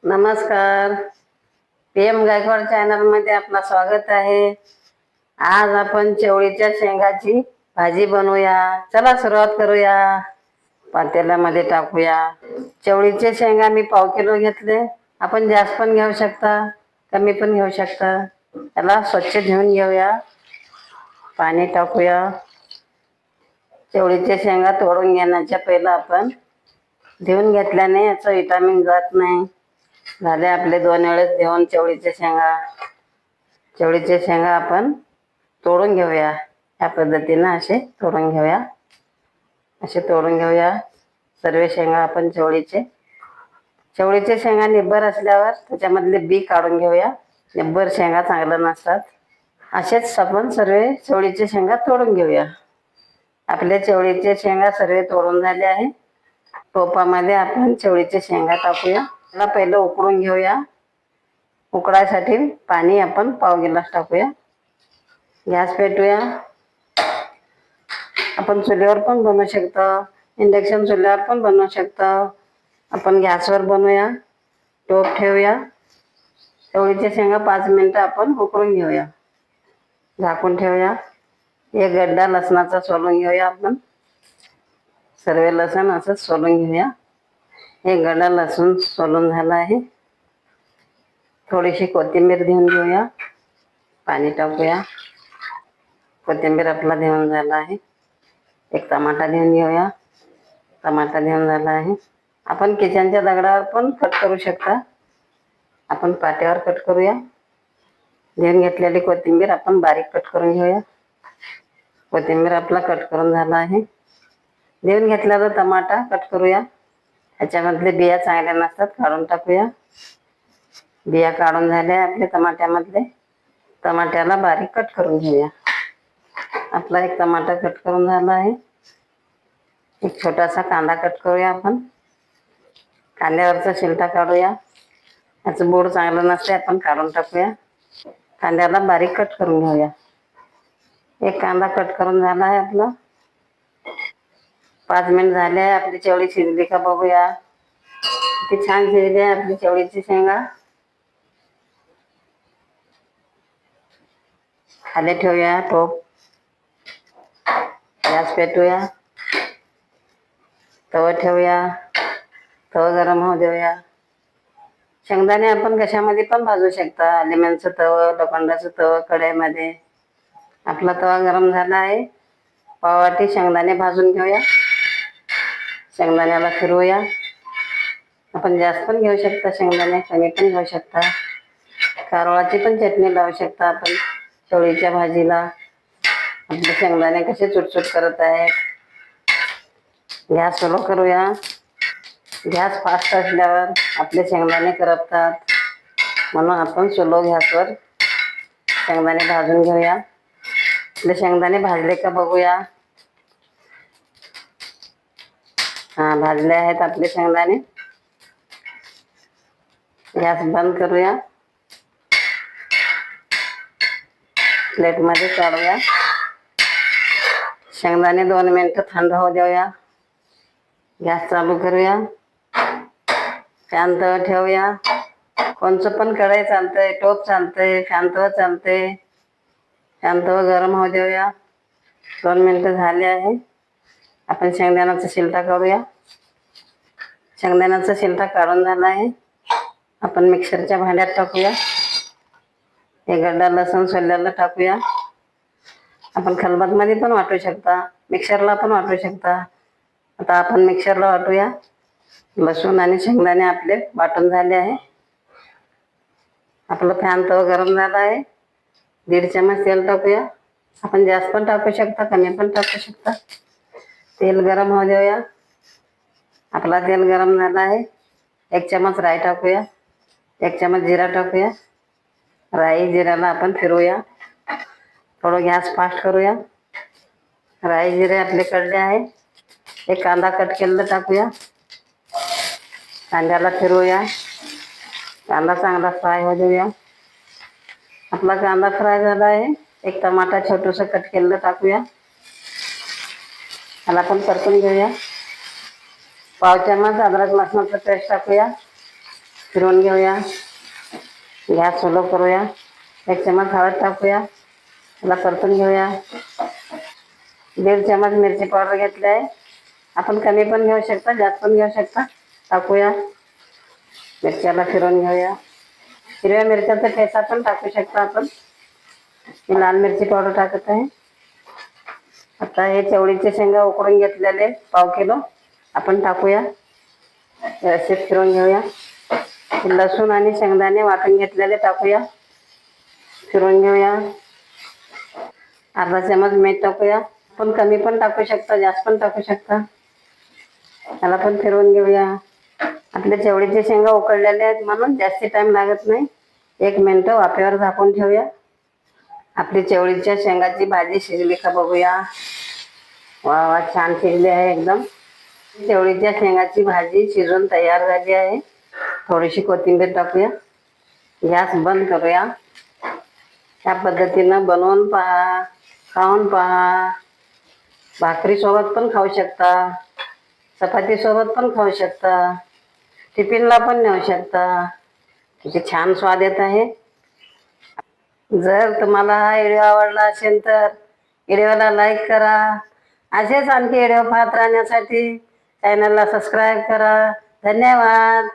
नमस्कार. PM Gaikwad channel मध्ये आपलं स्वागत आहे. आज आपण चवळीच्या शेंगाची भाजी बनवूया. चला सुरुवात करूया. पातेल्यामध्ये टाकूया. चवळीचे शेंगा मी 1/2 किलो घेतले. आपण जास्त पण घेऊ शकता, कमी पण घेऊ शकता. त्याला स्वच्छ धुवून घेऊया. पाणी टाकूया. चवळीच्या शेंगा तोडून घेण्याच्या पहिला आपण धुवून घेतल्याने याचं विटामिन जात नाही. झाले आपले 2 वेळेस धुवून चवळीच्या शेंगा आपण तोडून घेऊया. या पद्धतीनं असे तोडून घेऊया. सर्व शेंगा आपण चवळीचे शेंगा निब्बर असल्यावर त्याच्यामधले बी काढून घेऊया. निब्बर शेंगा चांगल्या नसतात. असेच आपण सर्व चवळीचे शेंगा तोडून घेऊया. आपले चवळीचे शेंगा सर्व तोडून झाले आहे. टोपामध्ये आपण चवळीचे शेंगा टाकूया. त्याला पहिलं उकळून घेऊया. उकळायसाठी पाणी आपण 1/2 गिलास टाकूया. गॅस पेटूया. आपण चुलीवर पण बनवू शकतो, इंडक्शन चुलीवर पण बनवू शकतो. आपण गॅसवर बनवूया. टोप ठेवूया. चवळीच्या शेंगा 5 मिनिटं आपण उकळून घेऊया. झाकून ठेवूया. 1 गड्डा लसणाचा सोलून घेऊया. आपण सर्व लसण असंच सोलून घेऊया. 1 गड्डा लसूण सोलून झाला आहे. थोडीशी कोथिंबीर देऊन घेऊया. पाणी टाकूया. कोथिंबीर आपला देऊन झाला आहे. 1 टमाटा देऊन घेऊया. टमाटा देऊन झाला आहे. आपण किचनच्या दगडावर पण कट करू शकता. आपण पाट्यावर कट करूया. देऊन घेतलेली कोथिंबीर आपण बारीक कट करून घेऊया. कोथिंबीर आपला कट करून झाला आहे. देऊन घेतलेला टमाटा कट करूया. ह्याच्यामधले बिया चांगल्या नसतात, काढून टाकूया. बिया काढून झाल्या आपल्या टमाट्यामधले. टमाट्याला बारीक कट करून घेऊया. आपला 1 टमाटा कट करून झाला आहे. 1 छोटासा कांदा कट करूया. आपण कांद्यावरचा शिलटा काढूया. याचं बोड चांगलं नसते, आपण काढून टाकूया. कांद्याला बारीक कट करून घेऊया. 1 कांदा कट करून झाला आहे आपला. 5 मिनिट झाले. आपली चवळी शिजली का बघूया. किती छान शिजली आहे आपली चवळीची शेंगा. खाली ठेवूया टोप. गॅस पेटूया. तवा ठेवूया. तवा गरम होऊ देऊया. शेंगदाणे आपण कशामध्ये पण भाजू शकता. अल्युमिनियमचं तवं, लोखंडाचं तवं, कढईमध्ये. आपला तवा गरम झाला आहे. पाववाटी शेंगदाणे भाजून घेऊया. शेंगदाण्याला फिरवूया. आपण जास्त पण घेऊ शकता शेंगदाणे, कमी पण घेऊ शकता. कारळाची पण चटणी लावू शकता आपण चवळीच्या भाजीला. आपले शेंगदाणे कसे चुटचुट करत आहेत. गॅस स्लो करूया. गॅस फास्ट असल्यावर आपले शेंगदाणे करपतात, म्हणून आपण स्लो गॅसवर शेंगदाणे भाजून घेऊया. आपले शेंगदाणे भाजले का बघूया. भाजले आहेत आपले शेंगदाणे. गॅस बंद करूया. प्लेटमध्ये काढूया. शेंगदाणे 2 मिनिटं थंड होऊ देऊया. गॅस चालू करूया. फॅन तवा ठेवूया. कोणचं पण कढई चालतंय, टोप चालतंय, फॅन तवा चालतंय. फॅन तवा गरम होऊ देऊया. 2 मिनिटं झाले आहे. आपण शेंगदाण्याचा शिलटा काढूया. शेंगदाण्याचा शिलटा काढून झाला आहे. आपण मिक्सरच्या भांड्यात टाकूया. 1 गड्डा लसूण सोललेला टाकूया. आपण खलबत्त्यामध्ये पण वाटू शकता, मिक्सरला पण वाटू शकता. आता आपण मिक्सरला वाटूया. लसूण आणि शेंगदाणे आपले वाटून झाले आहे. आपलं फॅन तवा गरम झाला आहे. 1.5 चमच तेल टाकूया. आपण जास्त पण टाकू शकता, कमी पण टाकू शकता. तेल गरम होऊ देऊया. आपला तेल गरम झाला आहे. 1 चमच राई टाकूया. 1 चमच जिरा टाकूया. राई जिऱ्याला आपण फिरवूया. थोडं गॅस फास्ट करूया. राई जिरे आपले कळले आहे. 1 कांदा कट केलेला टाकूया. कांद्याला फिरवूया. कांदा चांगला फ्राय होऊ देऊया. आपला कांदा फ्राय झाला आहे. 1 टमाटा छोटंसं कट केलेलं टाकूया. त्याला पण परतून घेऊया. 1/2 चमच अद्रक लसणाचं पेस्ट टाकूया. फिरवून घेऊया. गॅस स्लो करूया. 1 चमच हळद टाकूया. त्याला परतून घेऊया. 1.5 चमच मिरची पावडर घेतली आहे. आपण कमी पण घेऊ शकता, जास्त पण घेऊ शकता. टाकूया. मिरच्याला फिरवून घेऊया. हिरव्या मिरच्याचा ठेचा पण टाकू शकता आपण. मी लाल मिरची पावडर टाकत आहे. आता हे चवळीचे शेंगा उकडून घेतलेले 1/2 किलो आपण टाकूया. व्यवस्थित फिरवून घेऊया. लसूण आणि शेंगदाणे वाटून घेतलेले टाकूया. फिरवून घेऊया. अर्धा चमच मीठ टाकूया. आपण कमी पण टाकू शकता, जास्त पण टाकू शकता. त्याला पण फिरवून घेऊया. आपले चवळीचे शेंगा उकडलेले आहेत म्हणून जास्त टाइम लागत नाही. 1 मिनिट वाफेवर झाकून ठेवूया. आपली चवळीच्या शेंगाची भाजी शिजली का बघूया. वा वा, छान शिजली आहे एकदम. चवळीच्या शेंगाची भाजी शिजून तयार झाली आहे. थोडीशी कोथिंबीर टाकूया. गॅस बंद करूया. त्या पद्धतीनं बनवून पहा, खाऊन पहा. भाकरीसोबत पण खाऊ शकता, चपातीसोबत पण खाऊ शकता, टिफिनला पण नेऊ शकता. किती छान स्वाद येत आहे. जर तुम्हाला हा व्हिडिओ आवडला असेल तर व्हिडिओला लाईक करा. असेच आणखी व्हिडिओ पाहत राहण्यासाठी चॅनलला सबस्क्राईब करा. धन्यवाद.